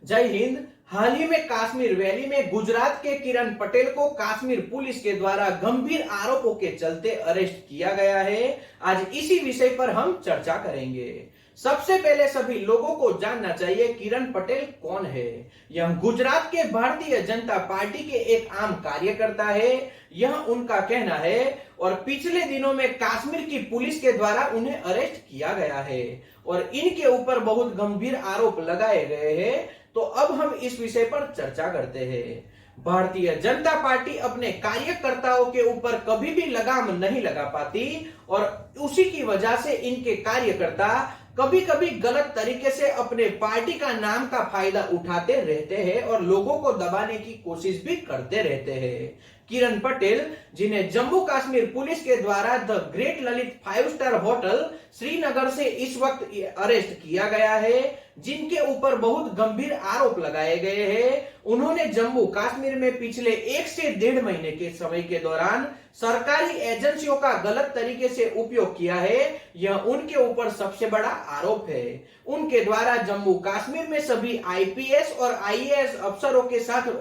जय हिंद। हाल ही में कश्मीर वैली में गुजरात के किरण पटेल को कश्मीर पुलिस के द्वारा गंभीर आरोपों के चलते अरेस्ट किया गया है। आज इसी विषय पर हम चर्चा करेंगे। सबसे पहले सभी लोगों को जानना चाहिए किरण पटेल कौन है। यह गुजरात के भारतीय जनता पार्टी के एक आम कार्यकर्ता है, यह उनका कहना है। और पिछले दिनों में कश्मीर की पुलिस के द्वारा उन्हें अरेस्ट किया गया है और इनके ऊपर बहुत गंभीर आरोप लगाए गए हैं। तो अब हम इस विषय पर चर्चा करते हैं। भारतीय जनता पार्टी अपने कार्यकर्ताओं के ऊपर कभी भी लगाम नहीं लगा पाती और उसी की वजह से इनके कार्यकर्ता कभी कभी गलत तरीके से अपने पार्टी का नाम का फायदा उठाते रहते हैं और लोगों को दबाने की कोशिश भी करते रहते हैं। किरण पटेल, जिन्हें जम्मू कश्मीर पुलिस के द्वारा the great Lalit 5 star hotel Srinagar से इस वक्त अरेस्ट किया गया है, जिनके ऊपर बहुत गंभीर आरोप लगाए गए हैं। उन्होंने जम्मू कश्मीर में पिछले 1 से 1.5 महीने के समय के दौरान सरकारी एजेंसियों का गलत तरीके से उपयोग किया है, यह उनके ऊपर सबसे बड़ा आरोप है। उनके द्वारा जम्मू कश्मीर में सभी आईपीएस और आईएएस अफसरों के साथ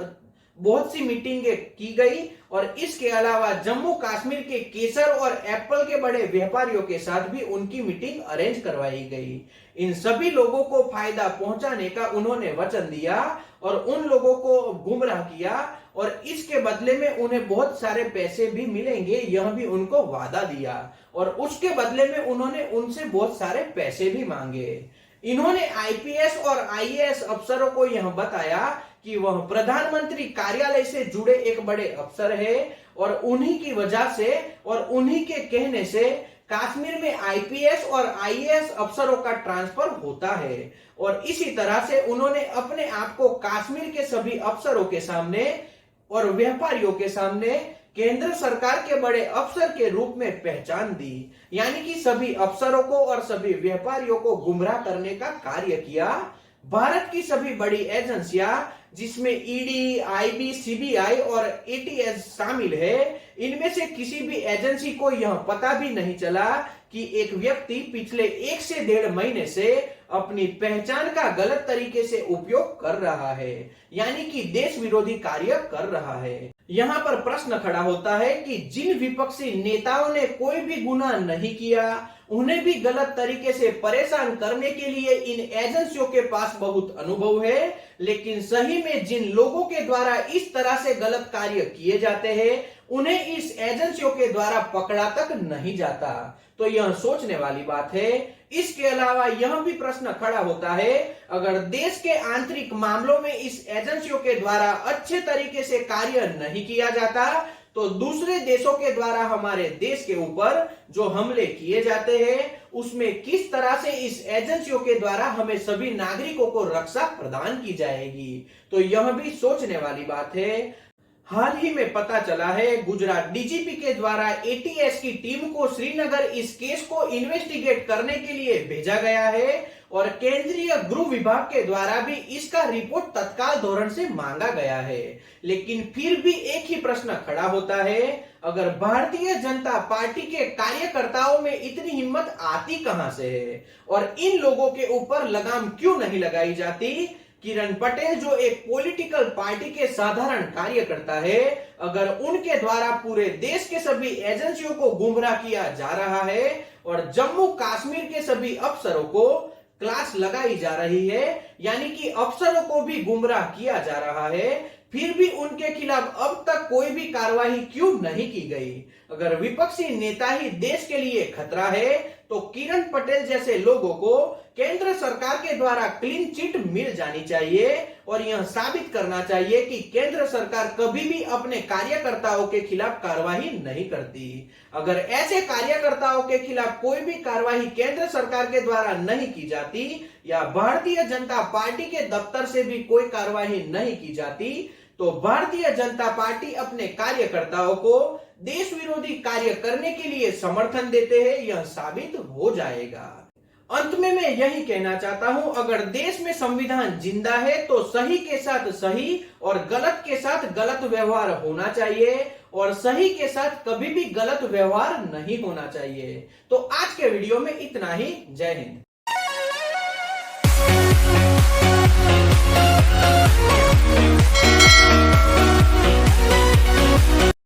बहुत सी मीटिंगें की गई और इसके अलावा जम्मू कश्मीर के केसर और एप्पल के बड़े व्यापारियों के साथ भी उनकी मीटिंग अरेंज करवाई गई। इन सभी लोगों को फायदा पहुंचाने का उन्होंने वचन दिया और उन लोगों को गुमराह किया और इसके बदले में उन्हें बहुत सारे पैसे भी मिलेंगे, यह भी उनको वादा दिया और उसके बदले में उन्होंने उनसे बहुत सारे पैसे भी मांगे। इन्होंने आईपीएस और आईएएस अफसरों को यह बताया कि वह प्रधानमंत्री कार्यालय से जुड़े एक बड़े अफसर है और उन्हीं की वजह से और उन्हीं के कहने से कश्मीर में आईपीएस और आईएएस अफसरों का ट्रांसफर होता है। और इसी तरह से उन्होंने अपने आप को कश्मीर के सभी अफसरों के सामने और व्यापारियों के सामने केंद्र सरकार के बड़े अफसर के रूप में पहचान दी, यानी कि सभी अफसरों को और सभी व्यापारियों को गुमराह करने का कार्य किया। भारत की सभी बड़ी एजेंसियां, जिसमें ईडी, आईबी, सीबीआई और एटीएस शामिल है, इनमें से किसी भी एजेंसी को यह पता भी नहीं चला कि एक व्यक्ति पिछले 1 से 1.5 महीने से अपनी पहचान का गलत तरीके से उपयोग कर रहा है, यानी कि देश विरोधी कार्य कर रहा है। यहाँ पर प्रश्न खड़ा होता है कि जिन विपक्षी नेताओं ने कोई भी गुनाह नहीं किया, उन्हें भी गलत तरीके से परेशान करने के लिए इन एजेंसियों के पास बहुत अनुभव है, लेकिन सही में जिन लोगों के द्वारा इस तरह से गलत कार्य किए जाते हैं, उन्हें इस एजेंसियों के द्वारा पकड़ा तक नहीं जाता। तो यह सोचने वाली बात है। इसके अलावा यह भी प्रश्न खड़ा होता है, अगर देश के आंतरिक मामलों में इस एजेंसियों के द्वारा अच्छे तरीके से कार्य नहीं किया जाता, तो दूसरे देशों के द्वारा हमारे देश के ऊपर जो हमले किए जाते हैं, उसमें किस तरह से इस एजेंसियों के द्वारा हमें सभी नागरिकों को रक्षा प्रदान की जाएगी। तो यह भी सोचने वाली बात है। हाल ही में पता चला है, गुजरात डीजीपी के द्वारा एटीएस की टीम को श्रीनगर इस केस को इन्वेस्टिगेट करने के लिए भेजा गया है और केंद्रीय गृह विभाग के द्वारा भी इसका रिपोर्ट तत्काल धोरण से मांगा गया है। लेकिन फिर भी एक ही प्रश्न खड़ा होता है, अगर भारतीय जनता पार्टी के कार्यकर्ताओं में इतनी हिम्मत आती कहां से है और इन लोगों के ऊपर लगाम क्यों नहीं लगाई जाती। किरण पटेल, जो एक पॉलिटिकल पार्टी के साधारण कार्यकर्ता है, अगर उनके द्वारा पूरे देश के सभी एजेंसियों को गुमराह किया जा रहा है और जम्मू कश्मीर के सभी अफसरों को क्लास लगाई जा रही है, यानी कि अफसरों को भी गुमराह किया जा रहा है, फिर भी उनके खिलाफ अब तक कोई भी कार्रवाई क्यों नहीं की गई। अगर विपक्षी नेता ही देश के लिए खतरा है, तो किरण पटेल जैसे लोगों को केंद्र सरकार के द्वारा क्लीन चिट मिल जानी चाहिए और यह साबित करना चाहिए कि केंद्र सरकार कभी भी अपने कार्यकर्ताओं के खिलाफ कार्रवाई नहीं करती। अगर ऐसे कार्यकर्ताओं के खिलाफ कोई भी कार्रवाई केंद्र सरकार के द्वारा नहीं की जाती या भारतीय जनता पार्टी के दफ्तर से भी कोई कार्रवाई नहीं की जाती, तो भारतीय जनता पार्टी अपने कार्यकर्ताओं को देश विरोधी कार्य करने के लिए समर्थन देते हैं, यह साबित हो जाएगा। अंत में मैं यही कहना चाहता हूं, अगर देश में संविधान जिंदा है तो सही के साथ सही और गलत के साथ गलत व्यवहार होना चाहिए और सही के साथ कभी भी गलत व्यवहार नहीं होना चाहिए। तो आज के वीडियो में इतना ही। जय हिंद।